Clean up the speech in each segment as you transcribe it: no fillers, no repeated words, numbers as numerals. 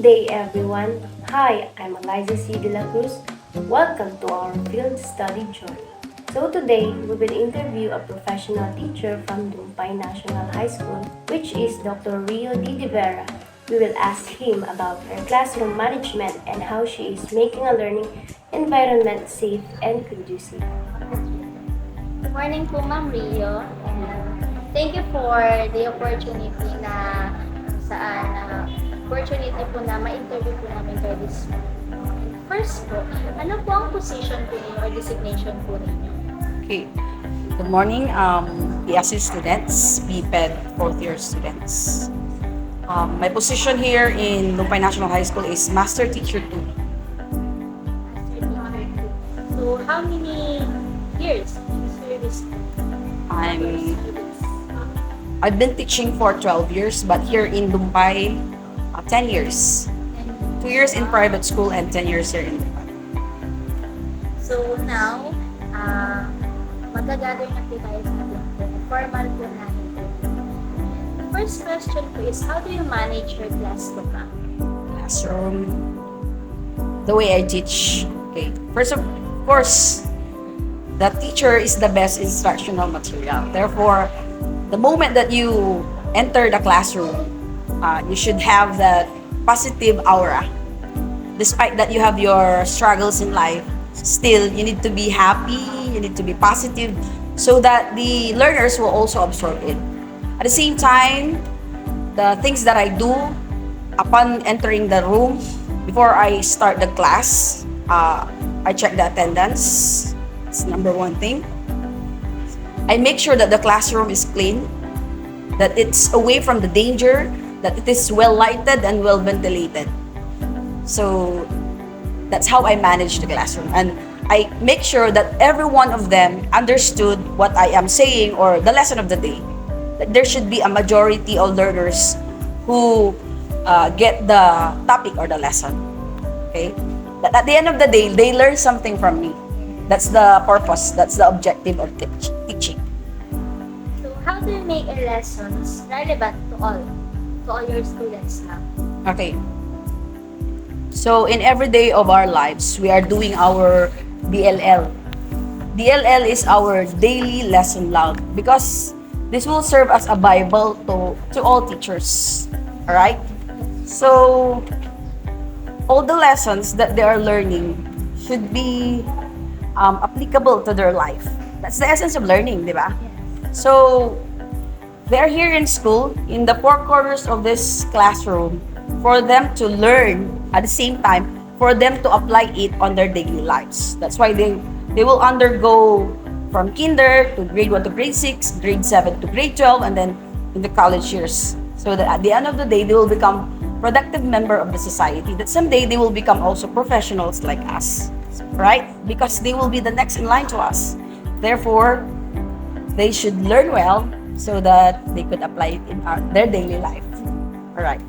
day, everyone. Hi, I'm Eliza C. De La Cruz. Welcome to our field study journey. So today, we will interview a professional teacher from Dumpay National High School, which is Dr. Rio D. De Vera. We will ask him about her classroom management and how she is making a learning environment safe and conducive. Good morning po, Ma'am Rio. And thank you for the opportunity na saan opportunity po na ma-interview po namin for this morning. First po, ano po ang position po ninyo or designation po ninyo? Okay. Good morning, PSC students, Bped fourth year students. My position here in Dumpay National High School is Master Teacher 2. So, how many years in service? I'm I've been teaching for 12 years, but here in Dumpay, 10 years. 2 years in private school and 10 years here in Dumpay. So, now, magagather na po tayo sa ating formal po natin po. The first question po is, how do you manage your classroom, ma'am? Classroom, the way I teach. Okay. First of course, the teacher is the best instructional material. Therefore, the moment that you enter the classroom, you should have that positive aura. Despite that you have your struggles in life, still you need to be happy, you need to be positive so that the learners will also absorb it. At the same time, the things that I do upon entering the room, before I start the class, I check the attendance. It's number one thing. I make sure that the classroom is clean, that it's away from the danger, that it is well lighted and well ventilated. So that's how I manage the classroom. And I make sure that every one of them understood what I am saying or the lesson of the day. That there should be a majority of learners who get the topic or the lesson. Okay? That at the end of the day, they learn something from me. That's the purpose, that's the objective of teaching. So, how do you make a lessons relevant to all your students now? Okay. So in every day of our lives, we are doing our DLL. DLL is our daily lesson log because this will serve as a Bible to all teachers. Alright? So all the lessons that they are learning should be applicable to their life. That's the essence of learning, di ba? So they're here in school, in the four corners of this classroom, for them to learn at the same time, for them to apply it on their daily lives. That's why they will undergo from kinder to grade 1 to grade 6, grade 7 to grade 12, and then in the college years. So that at the end of the day, they will become productive member of the society, that someday they will become also professionals like us, right? Because they will be the next in line to us. Therefore, they should learn well so that they could apply it in their daily life. All right.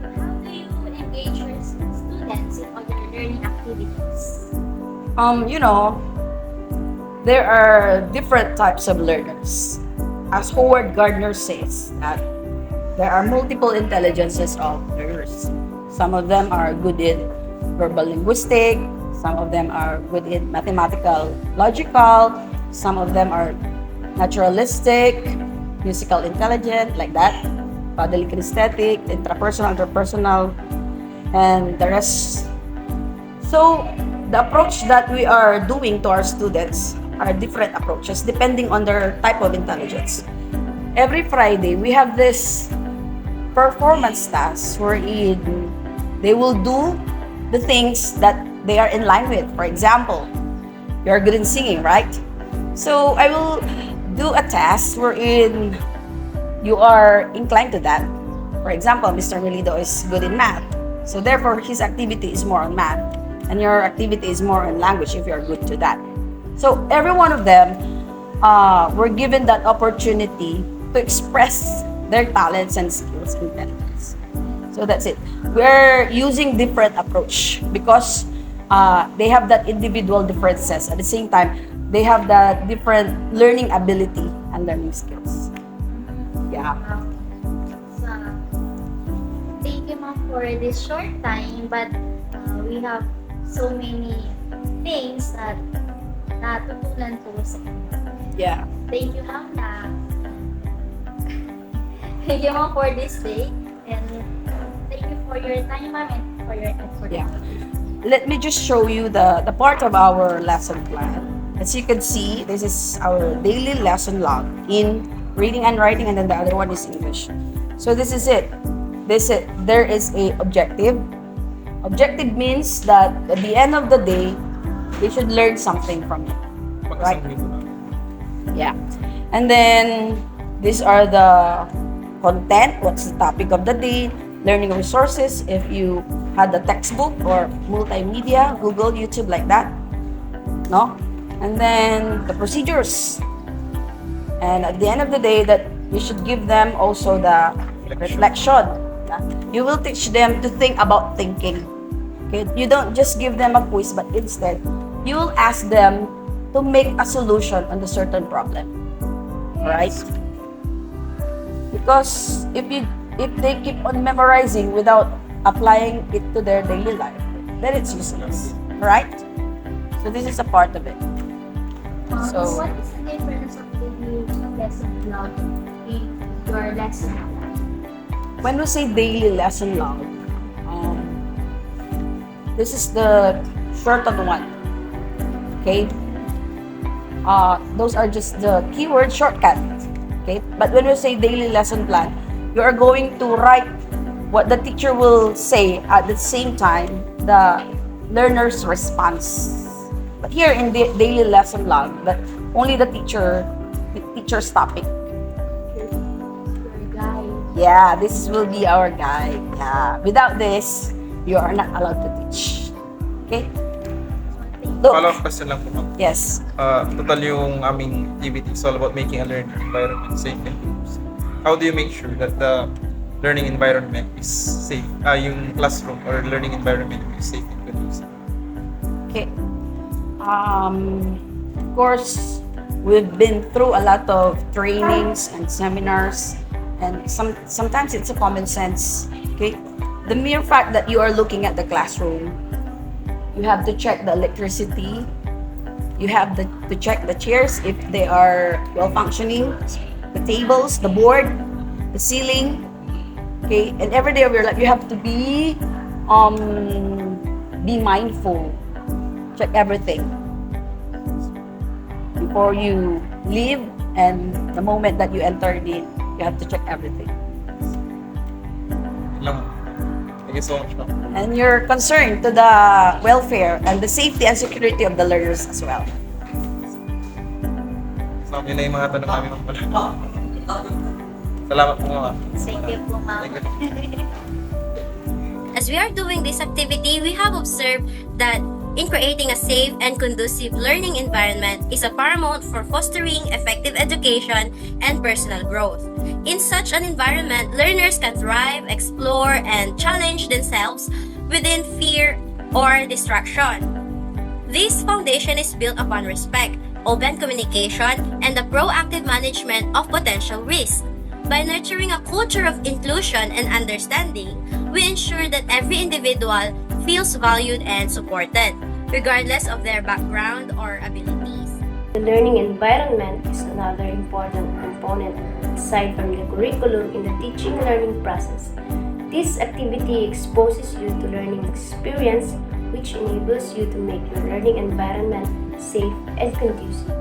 How do you engage your students in other learning activities? There are different types of learners. As Howard Gardner says, that there are multiple intelligences of learners. Some of them are good in verbal linguistic, some of them are good in mathematical logical, some of them are naturalistic, musical intelligent, like that, bodily kinesthetic, intrapersonal, interpersonal, and the rest. So the approach that we are doing to our students are different approaches depending on their type of intelligence. Every Friday, we have this performance task wherein they will do the things that they are in line with. For example, you're good in singing, right? So I will do a task wherein you are inclined to that. For example, Mr. Melido is good in math. So therefore, his activity is more on math. And your activity is more on language if you're good to that. So every one of them were given that opportunity to express their talents and skills and talents. So that's it. We're using different approach because they have that individual differences. At the same time, they have that different learning ability and learning skills. Yeah. Thank you, ma'am, for this short time, but we have so many things that natutunan ko sa inyo. Yeah. Thank you, ma'am, thank you, ma'am, for this day, and thank you for your time, ma'am, and for your effort. Yeah. Let me just show you the part of our lesson plan. As you can see, this is our daily lesson log in reading and writing, and then the other one is English. So this is it. There is a objective. Objective means that at the end of the day, they should learn something from it. Right? Yeah. And then these are the content. What's the topic of the day? Learning resources. If you had the textbook or multimedia, Google, YouTube, like that. No? And then the procedures. And at the end of the day, that you should give them also the reflection. You will teach them to think about thinking. Okay? You don't just give them a quiz, but instead, you will ask them to make a solution on a certain problem. Right? Because if they keep on memorizing without applying it to their daily life, then it's useless. Right? So this is a part of it. So what is the difference of the new lesson log in your lesson plan? when we say daily lesson log, this is the shortened one. Okay? Those are just the keyword shortcut. Okay? But when we say daily lesson plan, you are going to write what the teacher will say at the same time the learner's response. But here in the daily lesson log, that only the teacher's topic. Your guide. Yeah, this will be our guide. Yeah. Without this, you are not allowed to teach. Okay? Follow-up question lang po, ma'am. Yes. Total yung aming activity is all about making a learning environment safe and conducive. How do you make sure that the learning environment is safe? Yung classroom or learning environment is safe and conducive. Okay. Of course, we've been through a lot of trainings and seminars, and sometimes it's a common sense. Okay. The mere fact that you are looking at the classroom, you have to check the electricity. You have to check the chairs if they are well functioning, the tables, the board, the ceiling. Okay, and every day of your life, you have to be mindful. Check everything before you leave, and the moment that you enter in, you have to check everything. Yun lang. Thank you so much, ma'am. And you're concerned to the welfare and the safety and security of the learners as well. So, yun na yung mga tanong namin, ma'am. Salamat po, ma'am. Thank you po, ma'am. Thank you. As we are doing this activity, we have observed that in creating a safe and conducive learning environment is a paramount for fostering effective education and personal growth. In such an environment, learners can thrive, explore, and challenge themselves within fear or distraction. This foundation is built upon respect, open communication, and the proactive management of potential risk. By nurturing a culture of inclusion and understanding, we ensure that every individual feels valued and supported, regardless of their background or abilities. The learning environment is another important component aside from the curriculum in the teaching-learning process. This activity exposes you to learning experience, which enables you to make your learning environment safe and conducive.